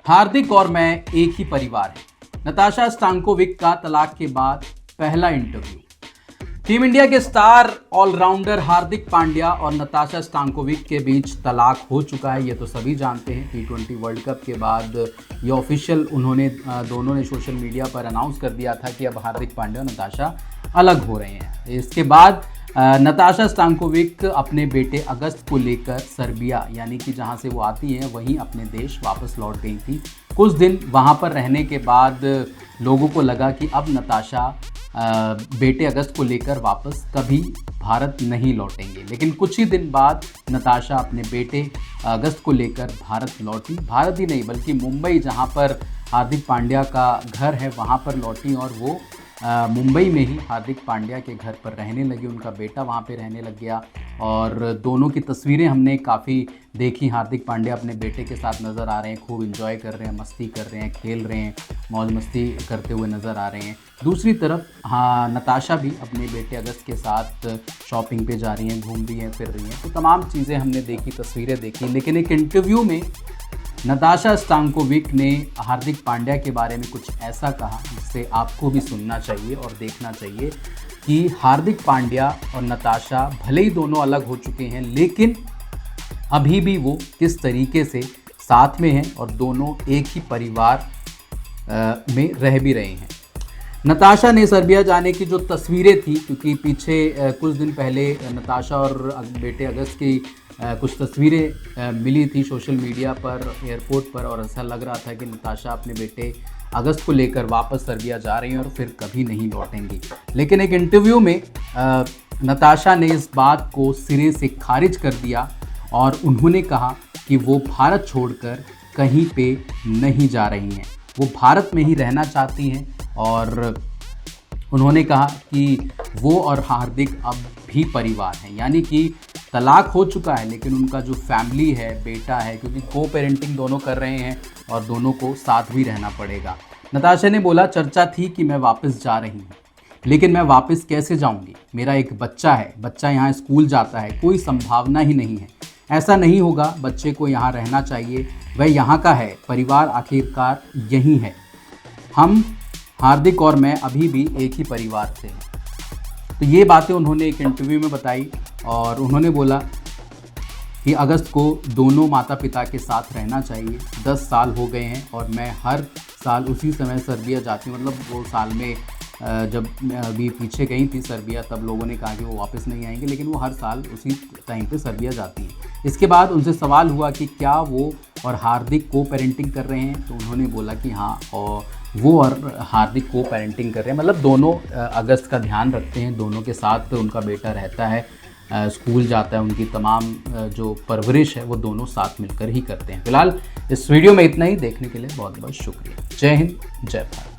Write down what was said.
हार्दिक और मैं एक ही परिवार है। नताशा स्टांकोविक का तलाक के बाद पहला इंटरव्यू। टीम इंडिया के स्टार ऑलराउंडर हार्दिक पांड्या और नताशा स्टांकोविक के बीच तलाक हो चुका है, ये तो सभी जानते हैं। T20 वर्ल्ड कप के बाद ये ऑफिशियल दोनों ने सोशल मीडिया पर अनाउंस कर दिया था कि अब हार्दिक पांड्या और नताशा अलग हो रहे हैं। इसके बाद नताशा स्टांकोविक अपने बेटे अगस्त को लेकर सर्बिया यानी कि जहां से वो आती हैं वहीं अपने देश वापस लौट गई थी। कुछ दिन वहां पर रहने के बाद लोगों को लगा कि अब नताशा बेटे अगस्त को लेकर वापस कभी भारत नहीं लौटेंगे, लेकिन कुछ ही दिन बाद नताशा अपने बेटे अगस्त को लेकर भारत लौटी। भारत ही नहीं बल्कि मुंबई, जहां पर हार्दिक पांड्या का घर है, वहां पर लौटी और वो मुंबई में ही हार्दिक पांड्या के घर पर रहने लगी। उनका बेटा वहाँ पे रहने लग गया और दोनों की तस्वीरें हमने काफ़ी देखी। हार्दिक पांड्या अपने बेटे के साथ नज़र आ रहे हैं, खूब एंजॉय कर रहे हैं, मस्ती कर रहे हैं, खेल रहे हैं, मौज मस्ती करते हुए नज़र आ रहे हैं। दूसरी तरफ नताशा भी अपने बेटे अगस्त के साथ शॉपिंग पे जा रही हैं, घूम रही हैं, फिर रही हैं। तो तमाम चीज़ें हमने देखी, तस्वीरें देखी। लेकिन एक इंटरव्यू में नताशा स्टांकोविक ने हार्दिक पांड्या के बारे में कुछ ऐसा कहा जिससे आपको भी सुनना चाहिए और देखना चाहिए कि हार्दिक पांड्या और नताशा भले ही दोनों अलग हो चुके हैं, लेकिन अभी भी वो किस तरीके से साथ में हैं और दोनों एक ही परिवार में रह भी रहे हैं। नताशा ने सर्बिया जाने की जो तस्वीरें थी, क्योंकि पीछे कुछ दिन पहले नताशा और बेटे अगस्त की कुछ तस्वीरें मिली थी सोशल मीडिया पर, एयरपोर्ट पर, और ऐसा लग रहा था कि नताशा अपने बेटे अगस्त को लेकर वापस सर्बिया जा रही हैं और फिर कभी नहीं लौटेंगी। लेकिन एक इंटरव्यू में नताशा ने इस बात को सिरे से खारिज कर दिया और उन्होंने कहा कि वो भारत छोड़कर कहीं पे नहीं जा रही हैं, वो भारत में ही रहना चाहती हैं। और उन्होंने कहा कि वो और हार्दिक अब भी परिवार हैं, यानी कि तलाक हो चुका है लेकिन उनका जो फैमिली है, बेटा है, क्योंकि को पेरेंटिंग दोनों कर रहे हैं और दोनों को साथ भी रहना पड़ेगा। नताशा ने बोला, चर्चा थी कि मैं वापस जा रही हूँ, लेकिन मैं वापस कैसे जाऊँगी? मेरा एक बच्चा है, बच्चा यहाँ स्कूल जाता है, कोई संभावना ही नहीं है। ऐसा नहीं होगा, बच्चे को यहाँ रहना चाहिए, वह यहाँ का है, परिवार आखिरकार यही है। हम हार्दिक और मैं अभी भी एक ही परिवार से हैं। तो ये बातें उन्होंने एक इंटरव्यू में बताई और उन्होंने बोला कि अगस्त को दोनों माता पिता के साथ रहना चाहिए। 10 साल हो गए हैं और मैं हर साल उसी समय सर्बिया जाती हूँ। मतलब वो साल में जब अभी पीछे गई थी सर्बिया, तब लोगों ने कहा कि वो वापस नहीं आएंगे, लेकिन वो हर साल उसी टाइम पे सर्बिया जाती हैं। इसके बाद उनसे सवाल हुआ कि क्या वो और हार्दिक को पेरेंटिंग कर रहे हैं, तो उन्होंने बोला कि हाँ, और वो और हार्दिक को पेरेंटिंग कर रहे हैं। मतलब दोनों अगस्त का ध्यान रखते हैं, दोनों के साथ उनका बेटा रहता है, स्कूल जाता है, उनकी तमाम जो परवरिश है वो दोनों साथ मिलकर ही करते हैं। फिलहाल इस वीडियो में इतना ही। देखने के लिए बहुत बहुत शुक्रिया। जय हिंद, जय भारत।